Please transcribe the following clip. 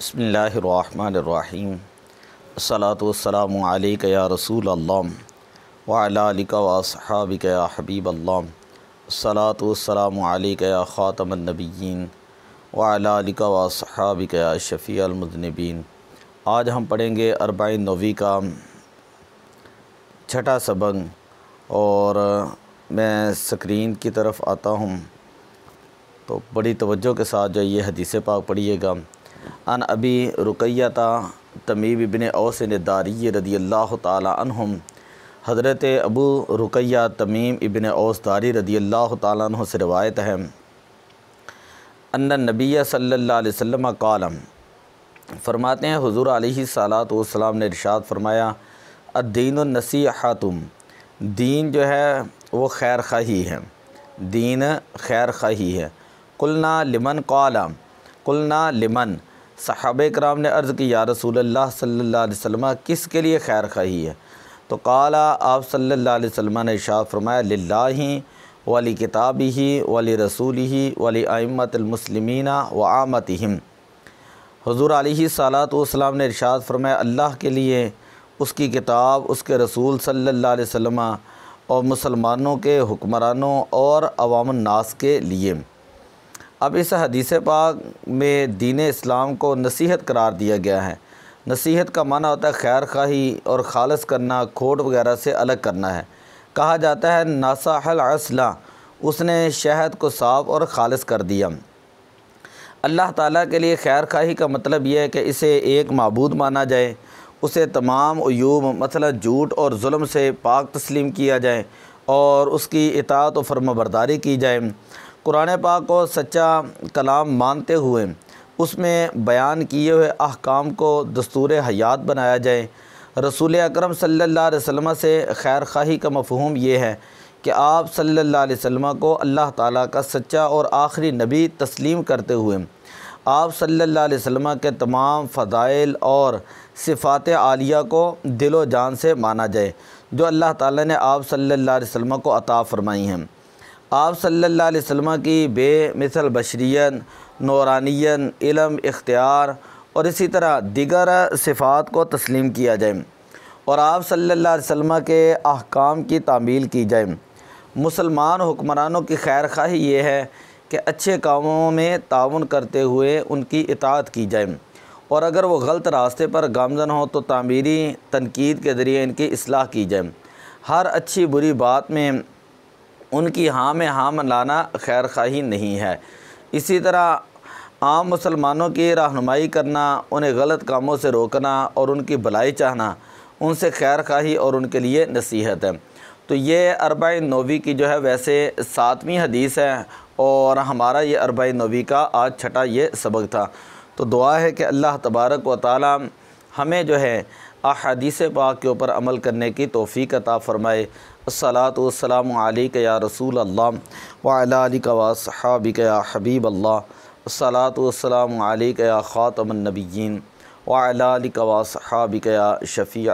بسم اللہ الرحمن الرحیم الصلاۃ والسلام علیک یا رسول اللہ وعلی آلک واصحابک یا حبیب اللہ الصلاۃ والسلام علیک یا خاتم النبیین وعلی آلک واصحابک یا شفیع المذنبین۔ آج ہم پڑھیں گے اربعین نووی کا چھٹا سبق، اور میں سکرین کی طرف آتا ہوں تو بڑی توجہ کے ساتھ جو یہ حدیث پاک پڑھیے گا۔ ان ابی رقیہ تمیم ابن اوس الداری رضی اللہ تعالی عنہم، حضرت ابو رقیہ تمیم ابن اوس داری رضی اللہ تعالیٰ عنہ سے روایت ہے، ان النبی صلی اللہ علیہ وسلم قال، فرماتے ہیں حضور علیہ الصلاۃ والسلام نے ارشاد فرمایا، الدین النصیحۃ، دین جو ہے وہ خیر خواہی ہے، دین خیر خواہی ہے۔ قلنا لمن قال، قلنا لمن، صحابہ کرام نے عرض کی یا رسول اللہ صلی اللہ علیہ وسلم کس کے لیے خیر خواہی ہے؟ تو قال، آپ صلی اللہ علیہ وسلم نے ارشاد فرمایا، للہ ولی کتابہ ولی رسولہ ولی ائمۃ المسلمین وعامتہم۔ حضور علیہ الصلاۃ والسلام نے ارشاد فرمایا اللہ کے لیے، اس کی کتاب، اس کے رسول صلی اللہ علیہ وسلم اور مسلمانوں کے حکمرانوں اور عوام الناس کے لیے۔ اب اس حدیث پاک میں دین اسلام کو نصیحت قرار دیا گیا ہے۔ نصیحت کا معنی ہوتا ہے خیر خواہی اور خالص کرنا، کھوٹ وغیرہ سے الگ کرنا ہے۔ کہا جاتا ہے ناصح العسل، اس نے شہد کو صاف اور خالص کر دیا۔ اللہ تعالیٰ کے لیے خیر خواہی کا مطلب یہ ہے کہ اسے ایک معبود مانا جائے، اسے تمام عیوب مثلا جھوٹ اور ظلم سے پاک تسلیم کیا جائے اور اس کی اطاعت و فرمانبرداری کی جائے۔ قرآن پاک کو سچا کلام مانتے ہوئے اس میں بیان کیے ہوئے احکام کو دستور حیات بنایا جائے۔ رسول اکرم صلی اللہ علیہ وسلم سے خیر خواہی کا مفہوم یہ ہے کہ آپ صلی اللہ علیہ وسلم کو اللہ تعالیٰ کا سچا اور آخری نبی تسلیم کرتے ہوئے آپ صلی اللہ علیہ وسلم کے تمام فضائل اور صفات عالیہ کو دل و جان سے مانا جائے جو اللہ تعالیٰ نے آپ صلی اللہ علیہ وسلم کو عطا فرمائی ہیں۔ آپ صلی اللہ علیہ وسلم کی بے مثل بشریت، نورانیت، علم، اختیار اور اسی طرح دیگر صفات کو تسلیم کیا جائے اور آپ صلی اللہ علیہ وسلم کے احکام کی تعمیل کی جائے۔ مسلمان حکمرانوں کی خیر خواہی یہ ہے کہ اچھے کاموں میں تعاون کرتے ہوئے ان کی اطاعت کی جائے، اور اگر وہ غلط راستے پر گامزن ہوں تو تعمیری تنقید کے ذریعے ان کی اصلاح کی جائے۔ ہر اچھی بری بات میں ان کی ہاں میں ہاں ملانا خیر خواہی نہیں ہے۔ اسی طرح عام مسلمانوں کی رہنمائی کرنا، انہیں غلط کاموں سے روکنا اور ان کی بھلائی چاہنا ان سے خیر خواہی اور ان کے لیے نصیحت ہے۔ تو یہ اربعین نووی کی جو ہے ویسے 7ویں حدیث ہے، اور ہمارا یہ اربعین نووی کا آج چھٹا یہ سبق تھا۔ تو دعا ہے کہ اللہ تبارک و تعالی ہمیں جو ہے احادیث پاک کے اوپر عمل کرنے کی توفیق عطا فرمائے۔ الصلاۃ والسلام علیک یا رسول اللہ وعلی آلک واصحابک یا حبیب اللہ، الصلاۃ والسلام علیک یا خاتم النبیین وعلی آلک واصحابک یا شفیع